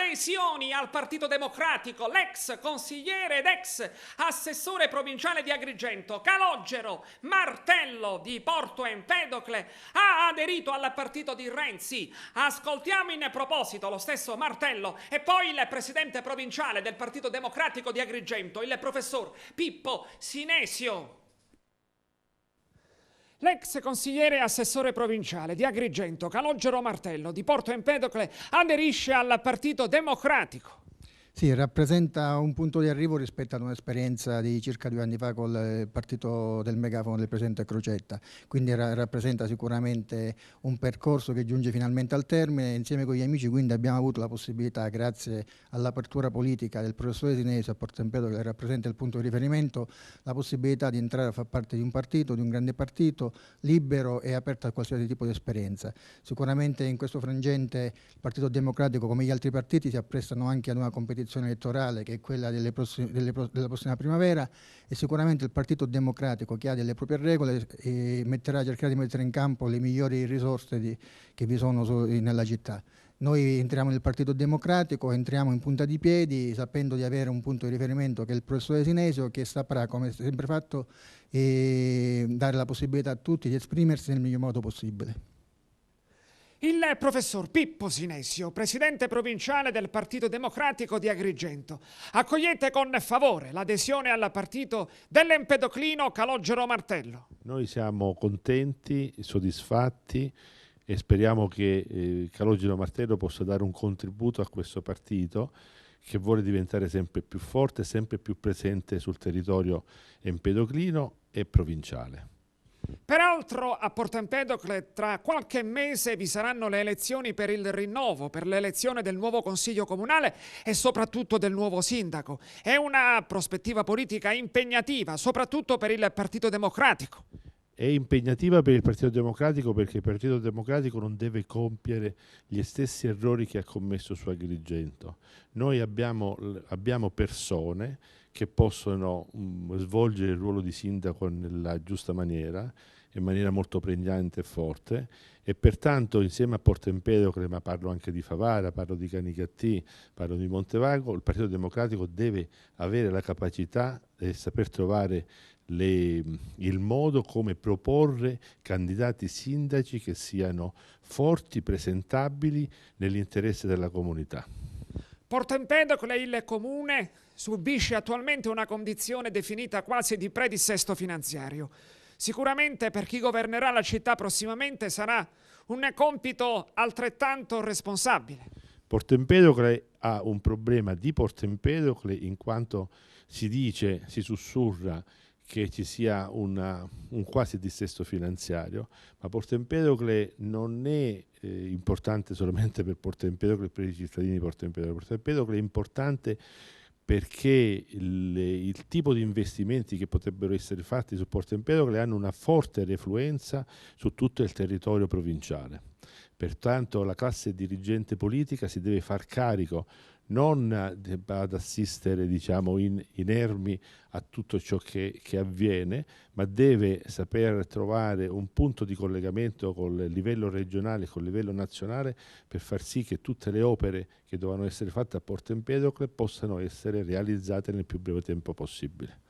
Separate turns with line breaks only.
adesioni al Partito Democratico l'ex consigliere ed ex assessore provinciale di Agrigento Calogero Martello di Porto Empedocle ha aderito al partito di Renzi. Ascoltiamo in proposito lo stesso Martello e poi il presidente provinciale del Partito Democratico di Agrigento, il professor Pippo Sinesio. L'ex consigliere e assessore provinciale di Agrigento, Calogero Martello, di Porto Empedocle, aderisce al Partito Democratico.
Sì, rappresenta un punto di arrivo rispetto ad un'esperienza di circa 2 anni fa col partito del megafono del presidente Crocetta, quindi rappresenta sicuramente un percorso che giunge finalmente al termine. Insieme con gli amici quindi abbiamo avuto la possibilità, grazie all'apertura politica del professore Sinesio a Porto Empedocle, che rappresenta il punto di riferimento, la possibilità di entrare a far parte di un partito, di un grande partito, libero e aperto a qualsiasi tipo di esperienza. Sicuramente in questo frangente il Partito Democratico, come gli altri partiti, si apprestano anche ad una competizione elettorale che è quella della prossima primavera, e sicuramente il Partito Democratico, che ha delle proprie regole, cercherà di mettere in campo le migliori risorse che vi sono nella città. Noi entriamo nel Partito Democratico, entriamo in punta di piedi sapendo di avere un punto di riferimento che è il professore Sinesio, che saprà, come sempre fatto, dare la possibilità a tutti di esprimersi nel miglior modo possibile.
Il professor Pippo Sinesio, presidente provinciale del Partito Democratico di Agrigento. Accogliete con favore l'adesione al partito dell'empedoclino Calogero Martello.
Noi siamo contenti, soddisfatti e speriamo che Calogero Martello possa dare un contributo a questo partito che vuole diventare sempre più forte, sempre più presente sul territorio empedoclino e provinciale.
Peraltro a Porto Empedocle tra qualche mese vi saranno le elezioni per il rinnovo, per l'elezione del nuovo consiglio comunale e soprattutto del nuovo sindaco. È una prospettiva politica impegnativa, soprattutto per il Partito Democratico.
È impegnativa per il Partito Democratico perché il Partito Democratico non deve compiere gli stessi errori che ha commesso su Agrigento. Noi abbiamo persone che possono svolgere il ruolo di sindaco nella giusta maniera, in maniera molto pregnante e forte, e pertanto insieme a Porto Empedocle, ma parlo anche di Favara, parlo di Canicattì, parlo di Montevago, il Partito Democratico deve avere la capacità e saper trovare il modo come proporre candidati sindaci che siano forti, presentabili nell'interesse della comunità.
Porto Empedocle, il comune, subisce attualmente una condizione definita quasi di predissesto finanziario. Sicuramente per chi governerà la città prossimamente sarà un compito altrettanto responsabile.
Porto Empedocle ha un problema di Porto Empedocle in quanto si sussurra che ci sia un quasi dissesto finanziario, ma Porto Empedocle non è importante solamente per Porto Empedocle e per i cittadini di Porto Empedocle. Porto Empedocle è importante perché il tipo di investimenti che potrebbero essere fatti su Porto Empedocle hanno una forte refluenza su tutto il territorio provinciale. Pertanto la classe dirigente politica si deve far carico non ad assistere, diciamo, inermi a tutto ciò che avviene, ma deve saper trovare un punto di collegamento con il livello regionale e con il livello nazionale per far sì che tutte le opere che dovevano essere fatte a Porto Empedocle possano essere realizzate nel più breve tempo possibile.